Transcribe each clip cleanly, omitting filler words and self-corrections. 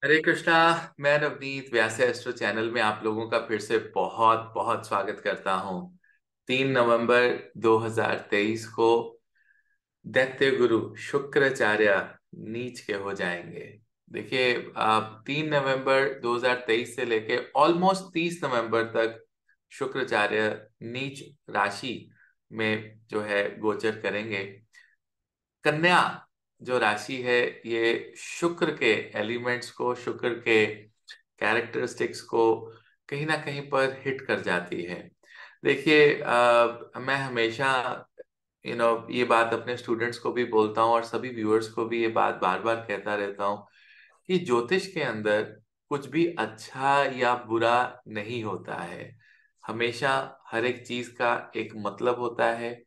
हरे कृष्णा। मैं नवनीत व्यास astro channel में आप लोगों का फिर से बहुत बहुत स्वागत करता हूं। 3 नवंबर 2023 को दैत्य गुरु शुक्राचार्य नीच के हो जाएंगे। देखिए, आप 3 नवंबर 2023 से लेके ऑलमोस्ट 30 नवंबर तक शुक्राचार्य नीच राशि में जो है गोचर करेंगे। कन्या जो राशि है, ये शुक्र के एलिमेंट्स को, शुक्र के कैरेक्टरिस्टिक्स को कहीं ना कहीं पर हिट कर जाती है। देखिए, मैं हमेशा ये बात अपने स्टूडेंट्स को भी बोलता हूँ और सभी व्यूअर्स को भी ये बात बार बार कहता रहता हूँ कि ज्योतिष के अंदर कुछ भी अच्छा या बुरा नहीं होता है। हमेशा हर एक चीज का एक मतलब होता है।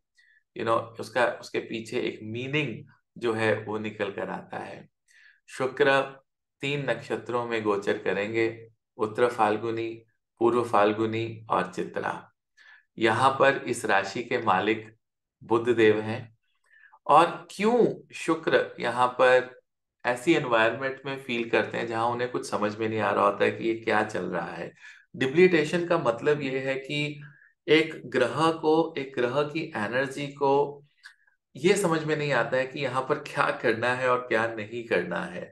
उसका उसके पीछे एक मीनिंग जो है वो निकल कर आता है। शुक्र 3 नक्षत्रों में गोचर करेंगे। उत्तर फाल्गुनी, पूर्व फाल्गुनी और चित्रा। यहाँ पर इस राशि के मालिक बुध देव हैं। और क्यों शुक्र यहाँ पर ऐसी एनवायरनमेंट में फील करते हैं जहां उन्हें कुछ समझ में नहीं आ रहा होता है कि ये क्या चल रहा है। डिप्लीटेशन का मतलब ये है कि एक ग्रह की एनर्जी को ये समझ में नहीं आता है कि यहाँ पर क्या करना है और क्या नहीं करना है।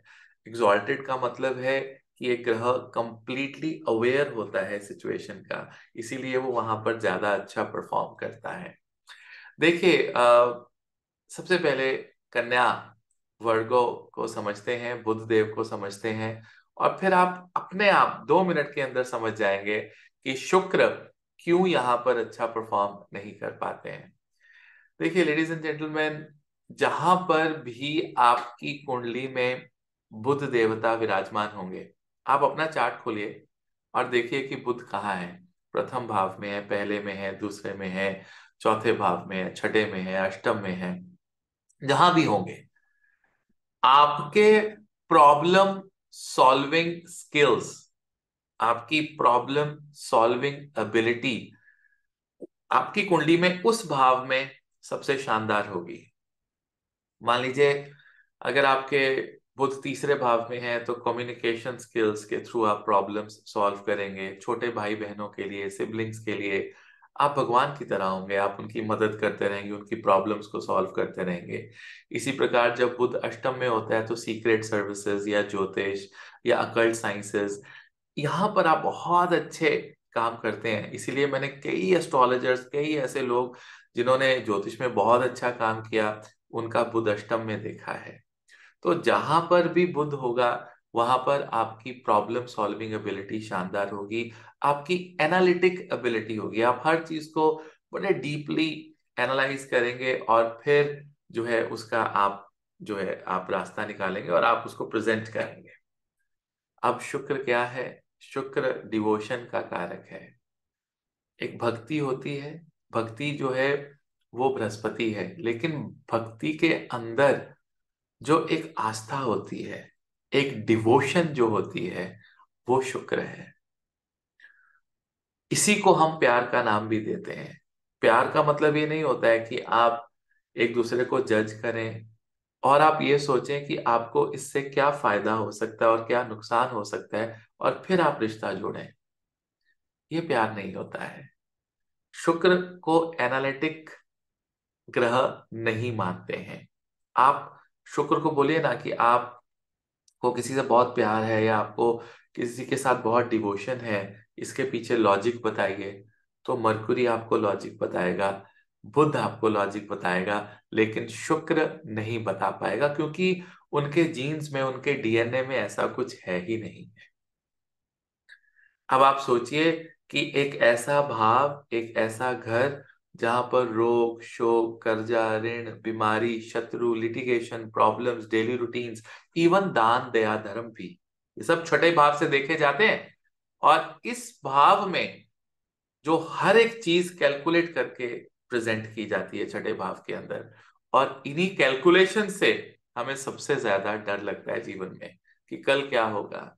एग्जॉल्टेड का मतलब है कि एक ग्रह कंप्लीटली अवेयर होता है सिचुएशन का, इसीलिए वो वहां पर ज्यादा अच्छा परफॉर्म करता है। देखिए, सबसे पहले कन्या वर्गो को समझते हैं, बुध देव को समझते हैं, और फिर आप अपने आप 2 मिनट के अंदर समझ जाएंगे कि शुक्र क्यों यहाँ पर अच्छा परफॉर्म नहीं कर पाते हैं। देखिए लेडीज एंड जेंटलमैन, जहां पर भी आपकी कुंडली में बुध देवता विराजमान होंगे, आप अपना चार्ट खोलिए और देखिए कि बुध कहाँ है। प्रथम भाव में है, पहले में है, दूसरे में है, चौथे भाव में है, छठे में है, अष्टम में है। जहां भी होंगे, आपके प्रॉब्लम सॉल्विंग स्किल्स, आपकी प्रॉब्लम सॉल्विंग एबिलिटी आपकी कुंडली में उस भाव में सबसे शानदार होगी। मान लीजिए, अगर आपके बुध तीसरे भाव में है तो कम्युनिकेशन स्किल्स के थ्रू आप प्रॉब्लम्स सॉल्व करेंगे। छोटे भाई बहनों के लिए, सिबलिंग्स के लिए आप भगवान की तरह होंगे। आप उनकी मदद करते रहेंगे, उनकी प्रॉब्लम्स को सॉल्व करते रहेंगे। इसी प्रकार जब बुध अष्टम में होता है तो सीक्रेट सर्विसेज या ज्योतिष या अकल्ट साइंसेस, यहाँ पर आप बहुत अच्छे काम करते हैं। इसीलिए मैंने कई एस्ट्रोलॉजर्स, कई ऐसे लोग जिन्होंने ज्योतिष में बहुत अच्छा काम किया, उनका बुध अष्टम में देखा है। तो जहां पर भी बुध होगा, वहां पर आपकी प्रॉब्लम सॉल्विंग एबिलिटी शानदार होगी। आपकी एनालिटिक एबिलिटी होगी। आप हर चीज को बड़े डीपली एनालाइज करेंगे और फिर जो है उसका आप जो है आप रास्ता निकालेंगे और आप उसको प्रेजेंट करेंगे। अब शुक्र क्या है? शुक्र डिवोशन का कारक है। एक भक्ति होती है। भक्ति जो है वो बृहस्पति है, लेकिन भक्ति के अंदर जो एक आस्था होती है, एक डिवोशन जो होती है, वो शुक्र है। इसी को हम प्यार का नाम भी देते हैं। प्यार का मतलब ये नहीं होता है कि आप एक दूसरे को जज करें और आप ये सोचें कि आपको इससे क्या फायदा हो सकता है और क्या नुकसान हो सकता है और फिर आप रिश्ता जोड़ें। ये प्यार नहीं होता है। शुक्र को एनालिटिक ग्रह नहीं मानते हैं। आप शुक्र को बोलिए ना कि आपको किसी से बहुत प्यार है या आपको किसी के साथ बहुत डिवोशन है, इसके पीछे लॉजिक बताइए। तो मरकुरी आपको लॉजिक बताएगा, बुध आपको लॉजिक बताएगा, लेकिन शुक्र नहीं बता पाएगा, क्योंकि उनके जीन्स में, उनके डीएनए में ऐसा कुछ है ही नहीं। अब आप सोचिए कि एक ऐसा भाव, एक ऐसा घर जहां पर रोग, शोक, कर्जा, ऋण, बीमारी, शत्रु, litigation, problems, daily routines, even दान, दया, धर्म भी, ये सब छठे भाव से देखे जाते हैं। और इस भाव में जो हर एक चीज कैलकुलेट करके प्रेजेंट की जाती है छठे भाव के अंदर, और इन्हीं कैलकुलेशन से हमें सबसे ज्यादा डर लगता है जीवन में कि कल क्या होगा।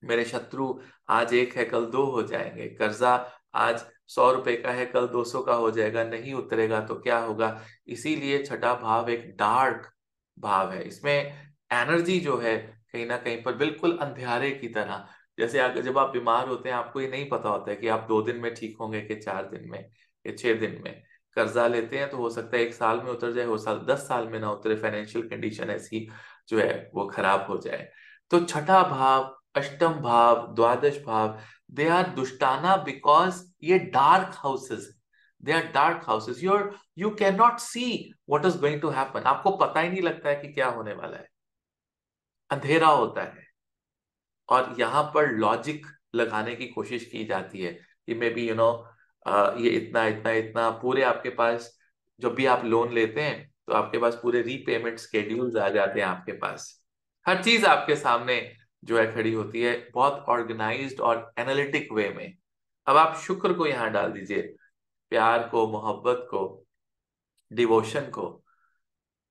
मेरे शत्रु आज एक है, कल दो हो जाएंगे। कर्जा आज 100 रुपए का है, कल 200 का हो जाएगा, नहीं उतरेगा तो क्या होगा। इसीलिए छठा भाव एक डार्क भाव है। इसमें एनर्जी जो है कहीं ना कहीं पर बिल्कुल अंधियारे की तरह। जैसे अगर जब आप बीमार होते हैं आपको ये नहीं पता होता है कि आप 2 दिन में ठीक होंगे कि 4 दिन में या 6 दिन में। कर्जा लेते हैं तो हो सकता है 1 साल में उतर जाए, हो सकता 10 साल में ना उतरे, फाइनेंशियल कंडीशन ऐसी जो है वो खराब हो जाए। तो छठा भाव, अष्टम भाव, द्वादश भाव, दे आर दुष्टाना बिकॉज ये dark houses, they are dark houses. You can not see what is going to happen. आपको पता ही नहीं लगता है कि क्या होने वाला है, अंधेरा होता है। और यहाँ पर लॉजिक लगाने की कोशिश की जाती है कि मे बी ये इतना इतना इतना पूरे आपके पास, जब भी आप लोन लेते हैं तो आपके पास पूरे रीपेमेंट स्केड्यूल्स आ जाते हैं आपके पास। हर चीज आपके सामने जो है खड़ी होती है बहुत ऑर्गेनाइज्ड और एनालिटिक वे में। अब आप शुक्र को यहाँ डाल दीजिए, प्यार को, मोहब्बत को, डिवोशन को।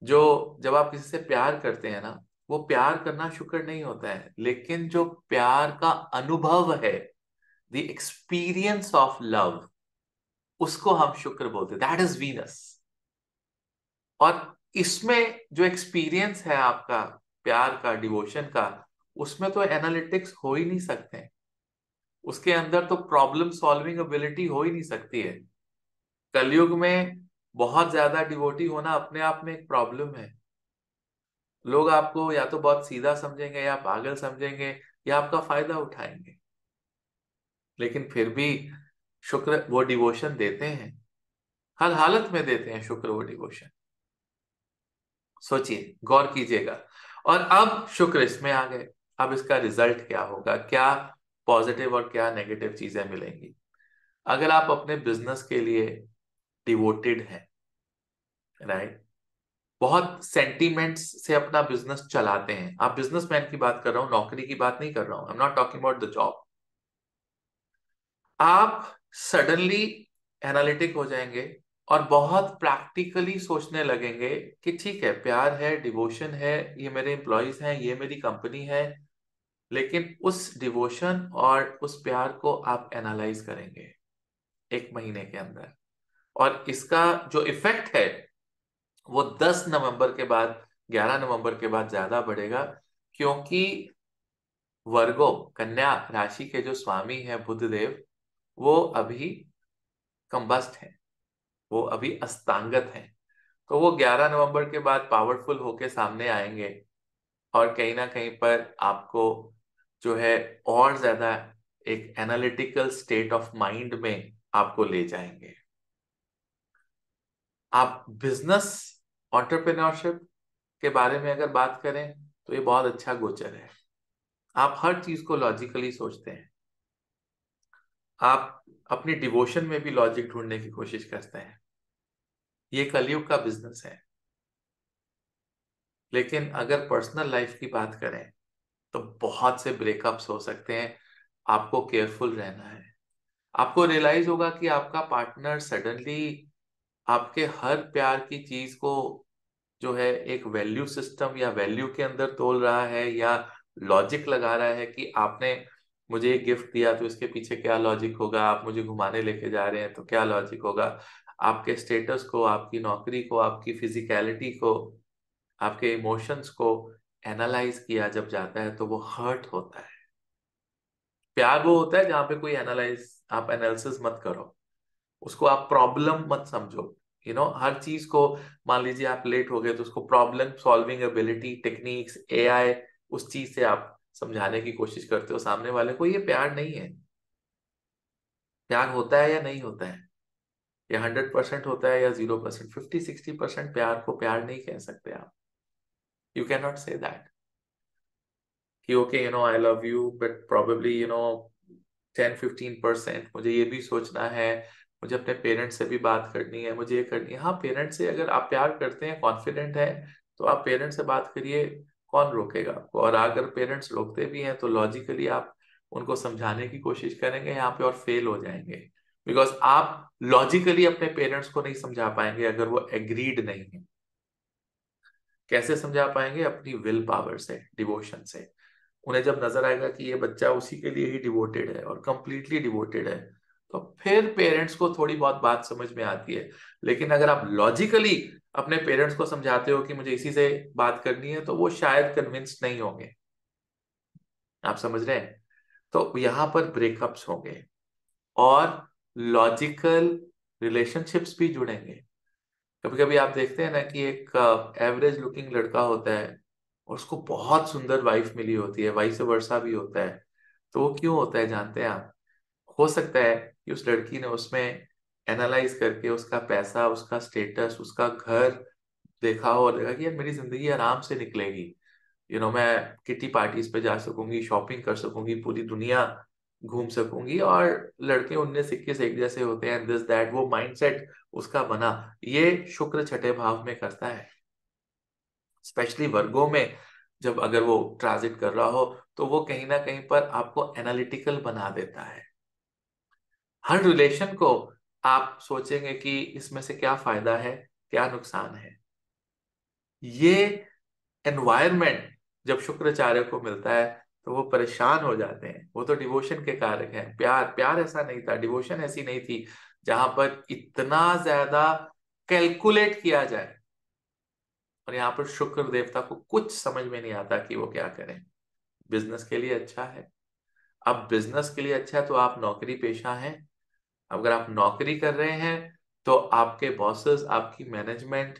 जो जब आप किसी से प्यार करते हैं ना, वो प्यार करना शुक्र नहीं होता है, लेकिन जो प्यार का अनुभव है, द एक्सपीरियंस ऑफ लव, उसको हम शुक्र बोलते हैं, दैट इज वीनस। और इसमें जो एक्सपीरियंस है आपका प्यार का, डिवोशन का, उसमें तो एनालिटिक्स हो ही नहीं सकते। उसके अंदर तो प्रॉब्लम सॉल्विंग एबिलिटी हो ही नहीं सकती है। कलयुग में बहुत ज्यादा डिवोटी होना अपने आप में एक प्रॉब्लम है। लोग आपको या तो बहुत सीधा समझेंगे या पागल समझेंगे या आपका फायदा उठाएंगे, लेकिन फिर भी शुक्र वो डिवोशन देते हैं, हर हालत में देते हैं शुक्र वो डिवोशन। सोचिए, गौर कीजिएगा। और अब शुक्र इसमें आ गए, अब इसका रिजल्ट क्या होगा, क्या पॉजिटिव और क्या नेगेटिव चीजें मिलेंगी। अगर आप अपने बिजनेस के लिए डिवोटेड हैं, राइट, बहुत सेंटीमेंट्स से अपना बिजनेस चलाते हैं, आप बिजनेसमैन की बात कर रहा हूं, नौकरी की बात नहीं कर रहा हूं, I am not talking about the job. आप सडनली एनालिटिक हो जाएंगे और बहुत प्रैक्टिकली सोचने लगेंगे कि ठीक है, प्यार है, डिवोशन है, ये मेरे एम्प्लॉयज हैं, ये मेरी कंपनी है। लेकिन उस डिवोशन और उस प्यार को आप एनालाइज करेंगे 1 महीने के अंदर, और इसका जो इफेक्ट है वो 10 नवंबर के बाद, 11 नवंबर के बाद ज्यादा बढ़ेगा। क्योंकि वर्गो, कन्या राशि के जो स्वामी है बुध देव, वो अभी कंबस्ट है, वो अभी अस्तांगत है। तो वो 11 नवंबर के बाद पावरफुल होके सामने आएंगे और कहीं ना कहीं पर आपको जो है और ज्यादा एक एनालिटिकल स्टेट ऑफ माइंड में आपको ले जाएंगे। आप बिजनेस, एंटरप्रेन्योरशिप के बारे में अगर बात करें तो ये बहुत अच्छा गोचर है। आप हर चीज को लॉजिकली सोचते हैं, आप अपनी डिवोशन में भी लॉजिक ढूंढने की कोशिश करते हैं। ये कलयुग का बिजनेस है। लेकिन अगर पर्सनल लाइफ की बात करें तो बहुत से ब्रेकअप्स हो सकते हैं। आपको केयरफुल रहना है। आपको रियलाइज होगा कि आपका पार्टनर सडनली आपके हर प्यार की चीज को जो है एक वैल्यू सिस्टम या वैल्यू के अंदर तोल रहा है, या लॉजिक लगा रहा है कि आपने मुझे एक गिफ्ट दिया तो इसके पीछे क्या लॉजिक होगा, आप मुझे घुमाने लेके जा रहे हैं तो क्या लॉजिक होगा। आपके स्टेटस को, आपकी नौकरी को, आपकी फिजिकलिटी को, आपके इमोशंस को एनालाइज किया जब जाता है तो वो हर्ट होता है। प्यार वो होता है जहां पे कोई एनालाइज, आप एनालिसिस मत करो, उसको आप प्रॉब्लम मत समझो। हर चीज को, मान लीजिए आप लेट हो गए तो उसको problem solving ability, techniques, AI, उस चीज से आप समझाने की कोशिश करते हो सामने वाले को। ये प्यार नहीं है। प्यार होता है या नहीं होता है, या 100% होता है या 0%, 50-60% प्यार को प्यार नहीं कह सकते आप। You can not say that कि okay I love you, but probably 10-15% मुझे ये भी सोचना है, मुझे अपने पेरेंट्स से भी बात करनी है, मुझे ये करनी है। हाँ, पेरेंट्स से अगर आप प्यार करते हैं, कॉन्फिडेंट है, तो आप पेरेंट्स से बात करिए, कौन रोकेगा आपको। और अगर पेरेंट्स रोकते भी हैं तो लॉजिकली आप उनको समझाने की कोशिश करेंगे, यहाँ पे और फेल हो जाएंगे। बिकॉज आप लॉजिकली अपने पेरेंट्स को नहीं समझा पाएंगे अगर वो एग्रीड नहीं है। कैसे समझा पाएंगे? अपनी विल पावर से, डिवोशन से। उन्हें जब नजर आएगा कि ये बच्चा उसी के लिए ही डिवोटेड है और कंप्लीटली डिवोटेड है, तो फिर पेरेंट्स को थोड़ी बहुत बात समझ में आती है। लेकिन अगर आप लॉजिकली अपने पेरेंट्स को समझाते हो कि मुझे इसी से बात करनी है, तो वो शायद कन्विंस नहीं होंगे। आप समझ रहे हैं? तो यहाँ पर ब्रेकअप्स होंगे और लॉजिकल रिलेशनशिप्स भी जुड़ेंगे। कभी कभी आप देखते हैं ना कि एक एवरेज लुकिंग लड़का होता है और उसको बहुत सुंदर वाइफ मिली होती है, वाइस वर्सा भी होता है। तो वो क्यों होता है जानते हैं आप? हो सकता है कि उस लड़की ने उसमें एनालाइज करके उसका पैसा, उसका स्टेटस, उसका घर देखा हो और देखा कि यार मेरी जिंदगी आराम से निकलेगी, मैं किटी पार्टीज पे जा सकूंगी, शॉपिंग कर सकूंगी, पूरी दुनिया घूम सकूंगी, और लड़के 19 21 एक जैसे होते हैं, दिस दैट, वो माइंडसेट उसका बना। ये शुक्र छठे भाव में करता है, स्पेशली वर्गों में। जब अगर वो ट्रांजिट कर रहा हो तो वो कहीं ना कहीं पर आपको एनालिटिकल बना देता है। हर रिलेशन को आप सोचेंगे कि इसमें से क्या फायदा है, क्या नुकसान है। ये एनवायरमेंट जब शुक्राचार्य को मिलता है तो वो परेशान हो जाते हैं। वो तो डिवोशन के कारक हैं। प्यार, प्यार ऐसा नहीं था, डिवोशन ऐसी नहीं थी जहां पर इतना ज्यादा कैलकुलेट किया जाए। और यहाँ पर शुक्र देवता को कुछ समझ में नहीं आता कि वो क्या करें। बिजनेस के लिए अच्छा है। अब बिजनेस के लिए अच्छा है तो आप नौकरी पेशा हैं। अगर आप नौकरी कर रहे हैं तो आपके बॉसेस, आपकी मैनेजमेंट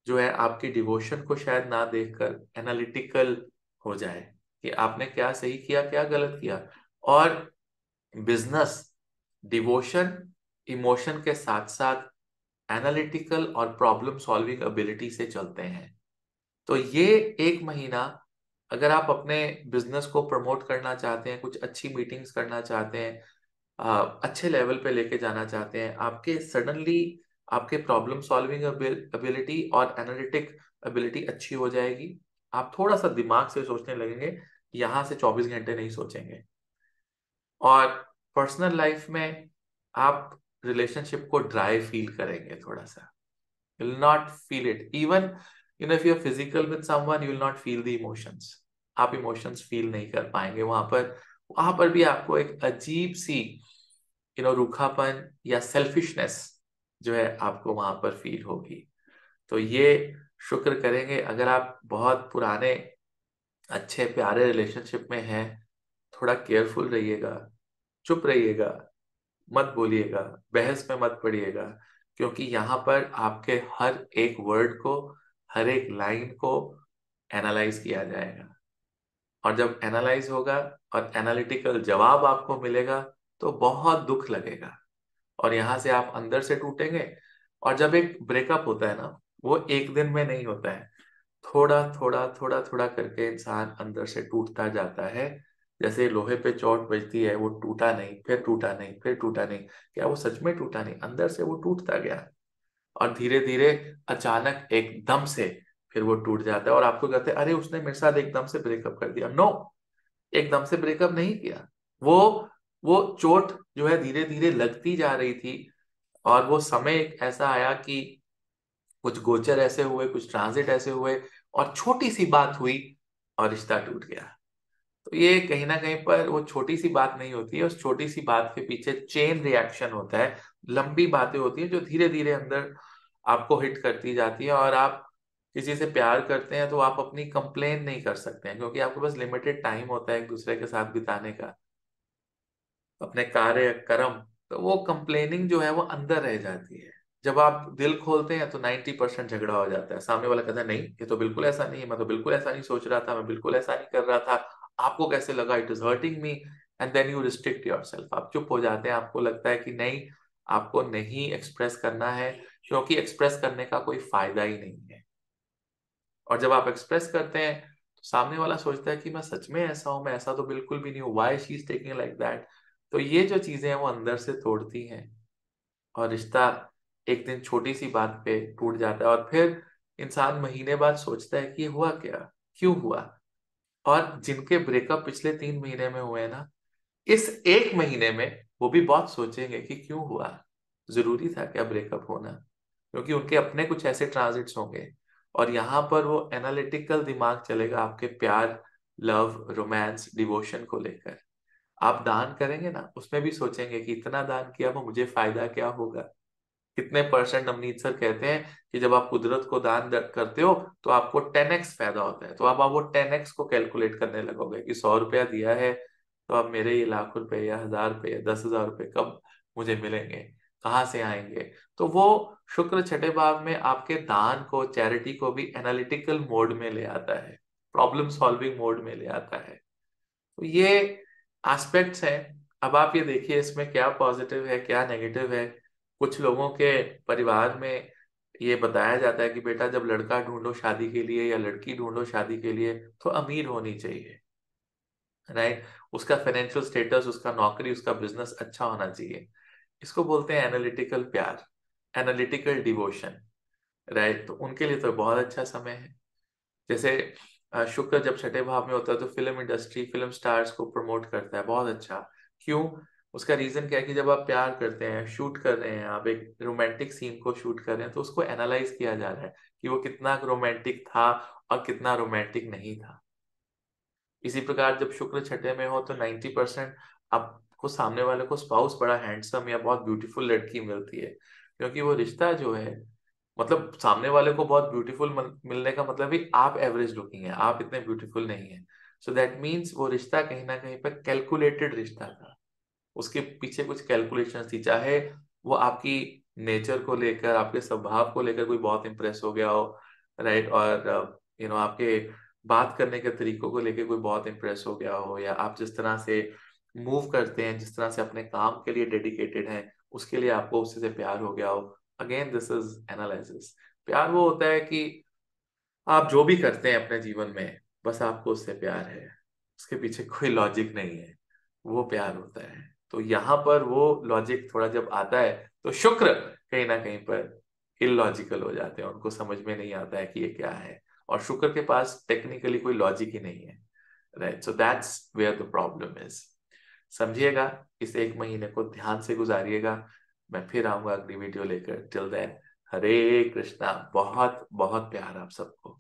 जो है, आपकी डिवोशन को शायद ना देखकर एनालिटिकल हो जाए कि आपने क्या सही किया, क्या गलत किया। और बिजनेस डिवोशन इमोशन के साथ साथ एनालिटिकल और प्रॉब्लम सॉल्विंग एबिलिटी से चलते हैं। तो ये एक महीना अगर आप अपने बिजनेस को प्रमोट करना चाहते हैं, कुछ अच्छी मीटिंग्स करना चाहते हैं, अच्छे लेवल पे लेके जाना चाहते हैं, आपके सडनली आपके प्रॉब्लम सॉल्विंग एबिलिटी और एनालिटिक एबिलिटी अच्छी हो जाएगी। आप थोड़ा सा दिमाग से सोचने लगेंगे, यहाँ से 24 घंटे नहीं सोचेंगे। और पर्सनल लाइफ में आप रिलेशनशिप को ड्राई फील करेंगे थोड़ा सा। You will not feel it. Even, if you're physical with someone, you will not feel the emotions. आप इमोशंस फील नहीं कर पाएंगे वहां पर भी आपको एक अजीब सी रूखापन या सेल्फिशनेस जो है आपको वहां पर फील होगी। तो ये शुक्र करेंगे। अगर आप बहुत पुराने अच्छे प्यारे रिलेशनशिप में हैं, थोड़ा केयरफुल रहिएगा, चुप रहिएगा, मत बोलिएगा, बहस में मत पड़िएगा, क्योंकि यहाँ पर आपके हर एक वर्ड को, हर एक लाइन को एनालाइज किया जाएगा। और जब एनालाइज होगा और एनालिटिकल जवाब आपको मिलेगा तो बहुत दुख लगेगा और यहाँ से आप अंदर से टूटेंगे। और जब एक ब्रेकअप होता है ना, वो एक दिन में नहीं होता है। थोड़ा थोड़ा थोड़ा थोड़ा करके इंसान अंदर से टूटता जाता है। जैसे लोहे पे चोट बजती है, वो टूटा नहीं, फिर टूटा नहीं, फिर टूटा नहीं। क्या वो सच में टूटा नहीं? अंदर से वो टूटता गया और धीरे धीरे अचानक एकदम से फिर वो टूट जाता है। और आपको कहते हैं अरे उसने मेरे साथ एकदम से ब्रेकअप कर दिया। नो, एकदम से ब्रेकअप नहीं किया। वो वो चोट जो है धीरे धीरे लगती जा रही थी। और वो समय एक ऐसा आया कि कुछ गोचर ऐसे हुए, कुछ ट्रांजिट ऐसे हुए, और छोटी सी बात हुई और रिश्ता टूट गया। तो ये कहीं ना कहीं पर वो छोटी सी बात नहीं होती है, उस छोटी सी बात के पीछे चेन रिएक्शन होता है। लंबी बातें होती हैं जो धीरे धीरे अंदर आपको हिट करती जाती है। और आप किसी से प्यार करते हैं तो आप अपनी कंप्लेन नहीं कर सकते हैं, क्योंकि आपके पास लिमिटेड टाइम होता है एक दूसरे के साथ बिताने का, अपने कार्य कर्म। तो वो कंप्लेनिंग जो है वो अंदर रह जाती है। जब आप दिल खोलते हैं तो 90% झगड़ा हो जाता है। सामने वाला कहता है नहीं, ये तो बिल्कुल ऐसा नहीं है, मैं तो बिल्कुल ऐसा नहीं सोच रहा था, मैं बिल्कुल ऐसा नहीं कर रहा था, आपको कैसे लगा, it is hurting me. And then you restrict yourself, आप चुप हो जाते हैं। आपको लगता है कि नहीं, आपको नहीं एक्सप्रेस करना है, क्योंकि एक्सप्रेस करने का कोई फायदा ही नहीं है। और जब आप एक्सप्रेस करते हैं तो सामने वाला सोचता है कि मैं सच में ऐसा हूं, मैं ऐसा तो बिल्कुल भी नहीं हूँ, why she is taking like that. तो ये जो चीजें हैं वो अंदर से तोड़ती हैं और रिश्ता एक दिन छोटी सी बात पे टूट जाता है। और फिर इंसान महीने बाद सोचता है कि ये हुआ क्या, क्यों हुआ। और जिनके ब्रेकअप पिछले 3 महीने में हुए हैं ना, इस एक महीने में वो भी बहुत सोचेंगे कि क्यों हुआ, जरूरी था क्या ब्रेकअप होना, क्योंकि उनके अपने कुछ ऐसे ट्रांजिट्स होंगे। और यहाँ पर वो एनालिटिकल दिमाग चलेगा आपके प्यार, लव, रोमांस, डिवोशन को लेकर। आप दान करेंगे ना, उसमें भी सोचेंगे कि इतना दान किया वो मुझे फायदा क्या होगा। कितने परसेंट नवनीत सर कहते हैं कि जब आप कुदरत को दान करते हो तो आपको 10x फायदा होता है। तो अब आप वो 10x को कैलकुलेट करने लगोगे कि 100 रुपया दिया है तो अब मेरे ये लाख रुपए या 1000 रुपए या 10,000 रुपए कब मुझे मिलेंगे, कहाँ से आएंगे। तो वो शुक्र छठे भाव में आपके दान को, चैरिटी को भी एनालिटिकल मोड में ले आता है, प्रॉब्लम सॉल्विंग मोड में ले आता है। तो ये एस्पेक्ट्स हैं। अब आप ये देखिए इसमें क्या पॉजिटिव है क्या नेगेटिव है। कुछ लोगों के परिवार में ये बताया जाता है कि बेटा जब लड़का ढूंढो शादी के लिए या लड़की ढूंढो शादी के लिए तो अमीर होनी चाहिए, राइट। उसका फाइनेंशियल स्टेटस, उसका नौकरी, उसका बिजनेस अच्छा होना चाहिए। इसको बोलते हैं एनालिटिकल प्यार, एनालिटिकल डिवोशन, राइट। तो उनके लिए तो बहुत अच्छा समय है। जैसे शुक्र जब छठे भाव में होता है तो फिल्म इंडस्ट्री, फिल्म स्टार्स को प्रमोट करता है, बहुत अच्छा। क्यों? उसका रीजन क्या है कि जब आप प्यार करते हैं, शूट कर रहे हैं, आप एक रोमांटिक सीन को शूट कर रहे हैं तो उसको एनालाइज किया जा रहा है कि वो कितना रोमांटिक था और कितना रोमांटिक नहीं था। इसी प्रकार जब शुक्र छठे में हो तो 90% आपको सामने वाले को स्पाउस बड़ा हैंडसम या बहुत ब्यूटीफुल लड़की मिलती है, क्योंकि वो रिश्ता जो है, मतलब सामने वाले को बहुत ब्यूटीफुल मिलने का मतलब ही आप एवरेज लुकिंग है, आप इतने ब्यूटीफुल नहीं है। सो दैट मीन्स वो रिश्ता कहीं ना कहीं पर कैलकुलेटेड रिश्ता था, उसके पीछे कुछ कैलकुलेशन थी। चाहे वो आपकी नेचर को लेकर, आपके स्वभाव को लेकर कोई बहुत इंप्रेस हो गया हो, राइट, और आपके बात करने के तरीकों को लेकर कोई बहुत इंप्रेस हो गया हो, या आप जिस तरह से मूव करते हैं, जिस तरह से अपने काम के लिए डेडिकेटेड हैं, उसके लिए आपको उससे से प्यार हो गया हो। Again this is analysis. प्यार वो होता है कि आप जो भी करते हैं अपने जीवन में, बस आपको उससे प्यार है, उसके पीछे कोई लॉजिक नहीं है, वो प्यार होता है। तो यहाँ पर वो लॉजिक थोड़ा जब आता है तो शुक्र कहीं ना कहीं पर इलॉजिकल हो जाते हैं, उनको समझ में नहीं आता है कि ये क्या है, और शुक्र के पास टेक्निकली कोई लॉजिक ही नहीं है, right. So that's where the problem is. समझिएगा, इस एक महीने को ध्यान से गुजारिएगा। मैं फिर आऊंगा अगली वीडियो लेकर। टिल देन, हरे कृष्णा। बहुत बहुत प्यार आप सबको।